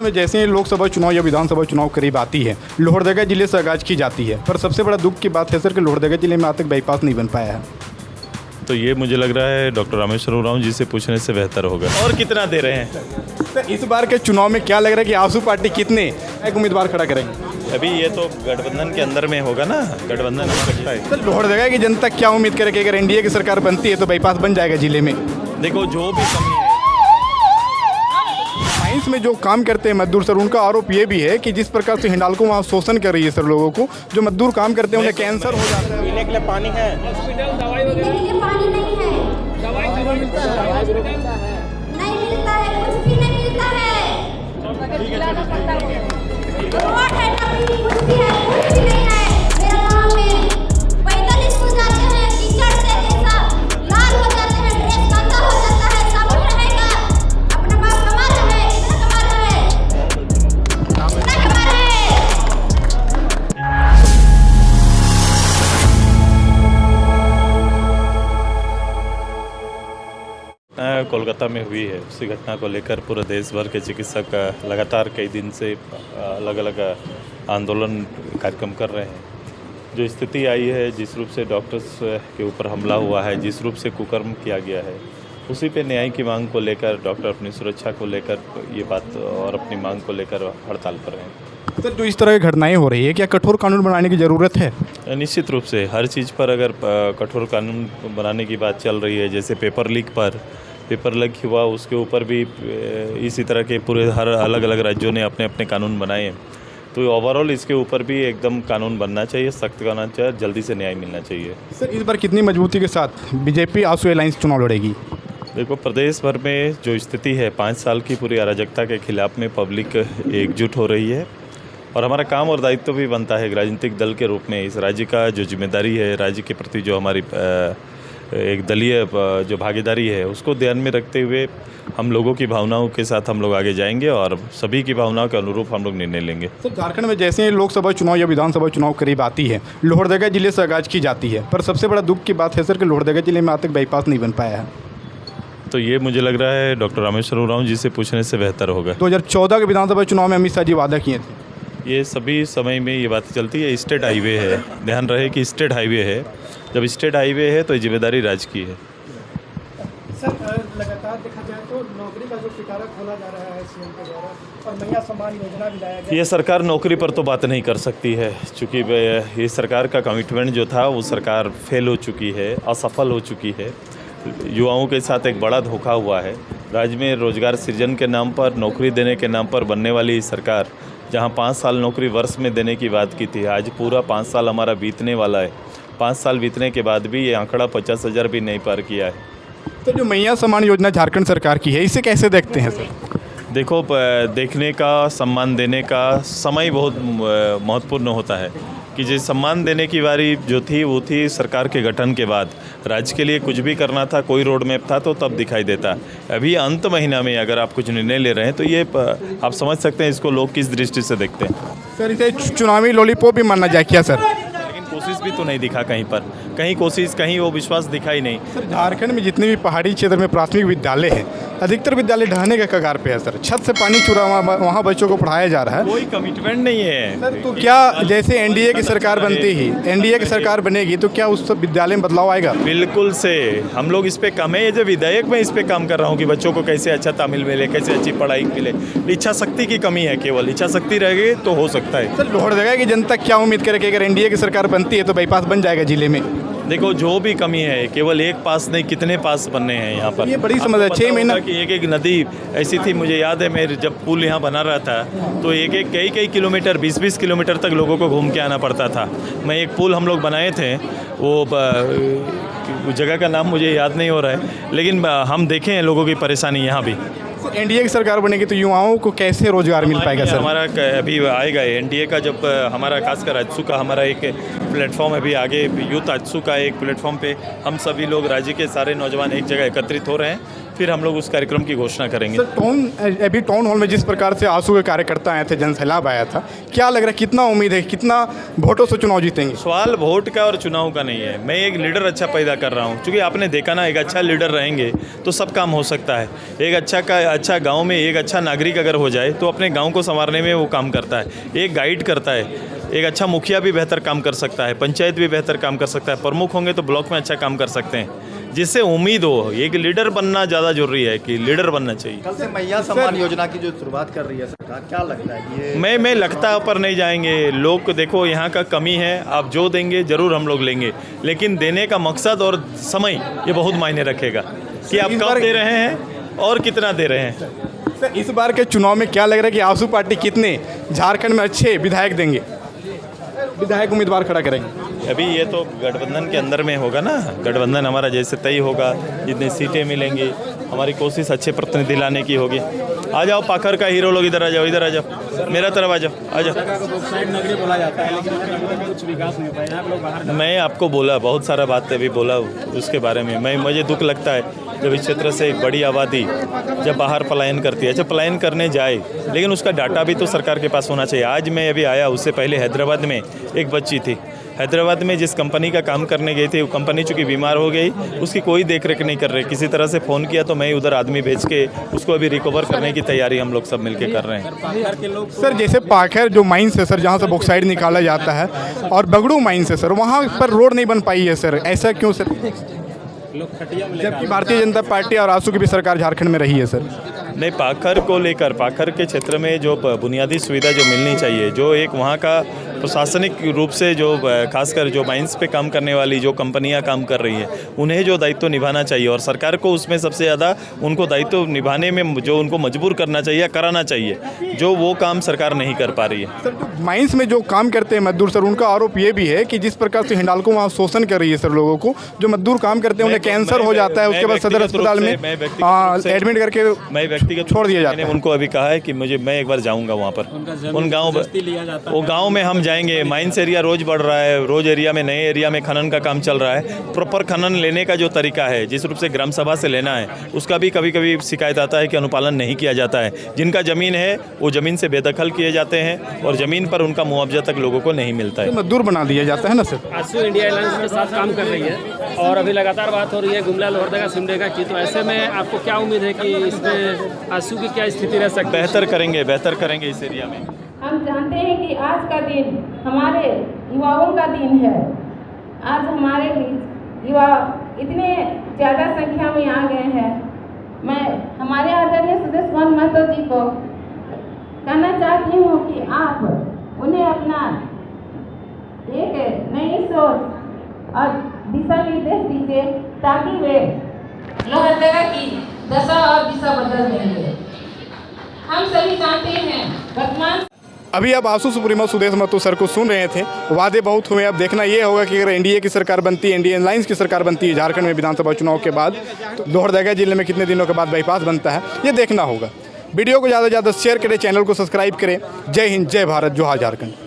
में जैसे ही लोकसभा चुनाव या विधानसभा चुनाव करीब आती है, लोहरदगा जिले से आगाज की जाती है, पर सबसे बड़ा दुख की बात है सर कि लोहरदगा जिले में आज तक बाईपास नहीं बन पाया है। तो ये मुझे लग रहा है डॉक्टर रामेश्वर उरांव जी से पूछने से बेहतर होगा। और कितना दे रहे हैं सर इस बार के चुनाव में क्या लग रहा है कि आजसू पार्टी कितने एक उम्मीदवार खड़ा करेंगे? अभी ये तो गठबंधन के अंदर में होगा ना, गठबंधन हो सकता है। सर लोहरदगा की जनता क्या उम्मीद करे कि अगर एनडीए की सरकार बनती है तो बाईपास बन जाएगा जिले में? देखो जो भी कमी है, साइंस में जो काम करते हैं मजदूर सर, उनका आरोप ये भी है कि जिस प्रकार से हिंडाल्को वहाँ शोषण कर रही है सर, लोगों को जो मजदूर काम करते हैं उन्हें कैंसर हो जाता है। पीने के लिए पानी है, पानी नहीं है, दवाई मिलता है, नहीं मिलता है, कुछ भी नहीं मिलता है, रोड है कुछ भी है, कुछ भी नहीं है। मेरा गाँव में पैदल स्कूल जाते हैं, कीचड़ से जैसा लाल हो जाते हैं, ड्रेस गंदा हो जाता है, साबुन रहेगा, अपना बाप कमा रहे हैं, कितना कमा रहे हैं, कितना कमा रहे हैं। कोलकाता में हुई है, उसी घटना को लेकर पूरे देश भर के चिकित्सक लगातार कई दिन से अलग अलग आंदोलन कार्यक्रम कर रहे हैं। जो स्थिति आई है, जिस रूप से डॉक्टर्स के ऊपर हमला हुआ है, जिस रूप से कुकर्म किया गया है, उसी पे न्याय की मांग को लेकर डॉक्टर अपनी सुरक्षा को लेकर ये बात और अपनी मांग को लेकर हड़ताल पर हैं। सर जो इस तरह की घटनाएं हो रही है, क्या कठोर कानून बनाने की ज़रूरत है? निश्चित रूप से हर चीज़ पर अगर कठोर कानून बनाने की बात चल रही है, जैसे पेपर लीक हुआ, उसके ऊपर भी इसी तरह के पूरे हर अलग अलग राज्यों ने अपने अपने कानून बनाए हैं। तो ओवरऑल इसके ऊपर भी एकदम कानून बनना चाहिए, सख्त करना चाहिए, जल्दी से न्याय मिलना चाहिए। सर इस बार कितनी मजबूती के साथ बीजेपी आजसू अलायंस चुनाव लड़ेगी? देखो प्रदेश भर में जो स्थिति है, 5 साल की पूरी अराजकता के खिलाफ में पब्लिक एकजुट हो रही है और हमारा काम और दायित्व भी बनता है राजनीतिक दल के रूप में इस राज्य का जो जिम्मेदारी है, राज्य के प्रति जो हमारी एक दलीय जो भागीदारी है, उसको ध्यान में रखते हुए हम लोगों की भावनाओं के साथ हम लोग आगे जाएंगे और सभी की भावनाओं के अनुरूप हम लोग निर्णय लेंगे। सर झारखंड में जैसे ही लोकसभा चुनाव या विधानसभा चुनाव करीब आती है, लोहरदगा जिले से आगाज की जाती है, पर सबसे बड़ा दुख की बात है सर कि लोहरदगा जिले में आज तक बाईपास नहीं बन पाया है। तो ये मुझे लग रहा है डॉक्टर रामेश्वर उरांव जी से पूछने से बेहतर होगा। 2014 के विधानसभा चुनाव में अमित शाह जी वादा किए थे। ये सभी समय में ये बात चलती है, स्टेट हाईवे है, ध्यान रहे कि स्टेट हाईवे है। जब स्टेट हाईवे है तो ये जिम्मेदारी राज्य की है। सर लगातार देखा जाए तो नौकरी का जो पिटारा खोला जा रहा है सीएम के द्वारा और मैया सम्मान योजना भी लाया गया। ये सरकार नौकरी पर तो बात नहीं कर सकती है, क्योंकि ये सरकार का कमिटमेंट जो था वो सरकार फेल हो चुकी है, असफल हो चुकी है। युवाओं के साथ एक बड़ा धोखा हुआ है। राज्य में रोजगार सृजन के नाम पर, नौकरी देने के नाम पर बनने वाली सरकार जहां 5 साल नौकरी वर्ष में देने की बात की थी, आज पूरा 5 साल हमारा बीतने वाला है। 5 साल बीतने के बाद भी ये आंकड़ा 50,000 भी नहीं पार किया है। तो जो मैया सम्मान योजना झारखंड सरकार की है, इसे कैसे देखते हैं सर? देखो देखने का, सम्मान देने का समय बहुत महत्वपूर्ण होता है कि जो सम्मान देने की बारी जो थी वो थी सरकार के गठन के बाद। राज्य के लिए कुछ भी करना था, कोई रोड मैप था तो तब दिखाई देता। अभी अंत महीना में अगर आप कुछ निर्णय ले रहे हैं तो ये आप समझ सकते हैं इसको लोग किस दृष्टि से देखते हैं। सर इसे चुनावी लॉलीपॉप भी मानना जाए क्या सर? लेकिन कोशिश भी तो नहीं दिखा कहीं पर, कहीं कोशिश, कहीं वो विश्वास दिखा ही नहीं। सर झारखंड में जितने भी पहाड़ी क्षेत्र में प्राथमिक विद्यालय है, अधिकतर विद्यालय ढहने के कगार पे है सर। छत से पानी चुरा वहाँ बच्चों को पढ़ाया जा रहा है, कोई कमिटमेंट नहीं है सर। तो क्या जैसे एनडीए की सरकार बनती ही, एनडीए की सरकार बनेगी तो क्या उस विद्यालय में बदलाव आएगा? बिल्कुल से हम लोग इस पे काम है, ये जो विधायक मैं इस पे काम कर रहा हूँ कि बच्चों को कैसे अच्छा तामिल मिले, कैसे अच्छी पढ़ाई मिले। इच्छा शक्ति की कमी है, केवल इच्छा शक्ति रहेगी तो हो सकता है। सर लोहरदगा की जनता क्या उम्मीद करे कि अगर एनडीए की सरकार बनती है तो बाईपास बन जाएगा जिले में? देखो जो भी कमी है, केवल एक पास नहीं, कितने पास बनने हैं यहाँ पर। ये बड़ी समस्या, 6 महीना की एक नदी ऐसी थी, मुझे याद है मेरे जब पुल यहाँ बना रहा था तो कई किलोमीटर, 20-20 किलोमीटर तक लोगों को घूम के आना पड़ता था। मैं एक पुल हम लोग बनाए थे, वो जगह का नाम मुझे याद नहीं हो रहा है, लेकिन हम देखे हैं लोगों की परेशानी यहाँ भी। एनडीए की सरकार बनेगी तो युवाओं को कैसे रोजगार मिल पाएगा सर? हमारा अभी आएगा एनडीए का, जब हमारा खासकर आजसू का हमारा एक प्लेटफॉर्म अभी आगे यूथ आजसू का एक प्लेटफॉर्म पे हम सभी लोग राज्य के सारे नौजवान एक जगह एकत्रित हो रहे हैं फिर हम लोग उस कार्यक्रम की घोषणा करेंगे। सर अभी टाउन हॉल में जिस प्रकार से आंसू के कार्यकर्ता आए थे, जनसैलाब आया था, क्या लग रहा है कितना उम्मीद है, कितना वोटों से चुनाव जीतेंगे? सवाल वोट का और चुनाव का नहीं है, मैं एक लीडर अच्छा पैदा कर रहा हूँ। क्योंकि आपने देखा ना, एक अच्छा लीडर रहेंगे तो सब काम हो सकता है। एक अच्छा गाँव में एक अच्छा नागरिक अगर हो जाए तो अपने गाँव को संवारने में वो काम करता है, एक गाइड करता है। एक अच्छा मुखिया भी बेहतर काम कर सकता है, पंचायत भी बेहतर काम कर सकता है, प्रमुख होंगे तो ब्लॉक में अच्छा काम कर सकते हैं। जिससे उम्मीद हो, एक लीडर बनना ज़्यादा जरूरी है कि लीडर बनना चाहिए। कल से मैया सम्मान योजना की जो शुरुआत कर रही है सरकार, क्या लगता है कि ये मैं लगता पर नहीं जाएंगे लोग को। देखो यहाँ का कमी है, आप जो देंगे ज़रूर हम लोग लेंगे, लेकिन देने का मकसद और समय ये बहुत मायने रखेगा कि आप कब दे रहे हैं और कितना दे रहे हैं। सर इस बार के चुनाव में क्या लग रहा है कि आंसू पार्टी कितने झारखंड में अच्छे विधायक देंगे, विधायक उम्मीदवार खड़ा करेंगे? अभी ये तो गठबंधन के अंदर में होगा ना, गठबंधन हमारा जैसे तय होगा, जितनी सीटें मिलेंगी, हमारी कोशिश अच्छे प्रतिनिधि लाने की होगी। आ जाओ पाखर का हीरो लोग, इधर आ जाओ, इधर आ जाओ, मेरा तरफ आ जाओ, आ जाओ। मैं आपको बोला, बहुत सारा बात अभी बोला उसके बारे में। मुझे दुख लगता है जब इस क्षेत्र से एक बड़ी आबादी जब बाहर पलायन करती है। अच्छा पलायन करने जाए, लेकिन उसका डाटा भी तो सरकार के पास होना चाहिए। आज मैं अभी आया, उससे पहले हैदराबाद में एक बच्ची थी, हैदराबाद में जिस कंपनी का काम करने गई थी, वो कंपनी चूँकि बीमार हो गई, उसकी कोई देख रेख नहीं कर रहे। किसी तरह से फ़ोन किया तो मैं उधर आदमी भेज के उसको अभी रिकवर करने की तैयारी हम लोग सब मिलके कर रहे हैं। सर जैसे पाखर जो माइंस है सर, जहाँ से बॉक्साइड निकाला जाता है, और बगड़ू माइंस है सर, वहाँ पर रोड नहीं बन पाई है सर, ऐसा क्यों सर? जबकि भारतीय जनता पार्टी और आंसू की भी सरकार झारखंड में रही है सर। नहीं, पाखर को लेकर, पाखर के क्षेत्र में जो बुनियादी सुविधा जो मिलनी चाहिए, जो एक वहाँ का प्रशासनिक रूप से जो खासकर जो माइंस पे काम करने वाली जो कंपनियां काम कर रही हैं, उन्हें जो दायित्व निभाना चाहिए, और सरकार को उसमें सबसे ज़्यादा उनको दायित्व निभाने में जो उनको मजबूर करना चाहिए, कराना चाहिए, जो वो काम सरकार नहीं कर पा रही है। सर जो माइंस में जो काम करते हैं मजदूर सर, उनका आरोप ये भी है कि जिस प्रकार से हिंडाल्को वहाँ शोषण कर रही है सर, लोगों को जो मजदूर काम करते हैं उन्हें कैंसर हो जाता है, उसके बाद सदर अस्पताल में एडमिट करके मैं व्यक्तिगत छोड़ दिया जाता है। मैंने उनको अभी कहा है कि मैं एक बार जाऊँगा वहाँ पर, उन गाँव में हम जाएंगे। माइंस एरिया रोज बढ़ रहा है, रोज एरिया में, नए एरिया में खनन का काम चल रहा है। प्रॉपर खनन लेने का जो तरीका है, जिस रूप से ग्राम सभा से लेना है, उसका भी कभी कभी शिकायत आता है कि अनुपालन नहीं किया जाता है। जिनका ज़मीन है वो ज़मीन से बेदखल किए जाते हैं और ज़मीन पर उनका मुआवजा तक लोगों को नहीं मिलता है। मजदूर बना दिया जाता है ना सर। आंसू इंडिया एलायंस के साथ काम कर रही है और अभी लगातार बात हो रही है गुमला लोहरदगा सिमडेगा की, तो ऐसे में आपको क्या उम्मीद है कि इसमें आंसू की क्या स्थिति रह सकती है? बेहतर करेंगे इस एरिया में। हम जानते हैं कि आज का दिन हमारे युवाओं का दिन है। आज हमारे बीच युवा इतने ज़्यादा संख्या में आ गए हैं। मैं हमारे आदरणीय सुदेश कुमार महतो जी को कहना चाहती हूँ कि आप उन्हें अपना एक नई सोच और दिशा निर्देश दीजिए, ताकि वे लोहरदगा की दशा और दिशा बदल देंगे। हम सभी जानते हैं वर्तमान अभी आप आंसू सुप्रीमो सुदेश महतो सर को सुन रहे थे। वादे बहुत हुए, अब देखना ये होगा कि अगर एनडीए की सरकार बनती है, इंडियन अलायंस की सरकार बनती है झारखंड में विधानसभा चुनाव के बाद, तो लोहरदगा जिले में कितने दिनों के बाद बाईपास बनता है, ये देखना होगा। वीडियो को ज़्यादा से ज़्यादा शेयर करें, चैनल को सब्सक्राइब करें। जय हिंद, जय भारत, जोहार झारखंड।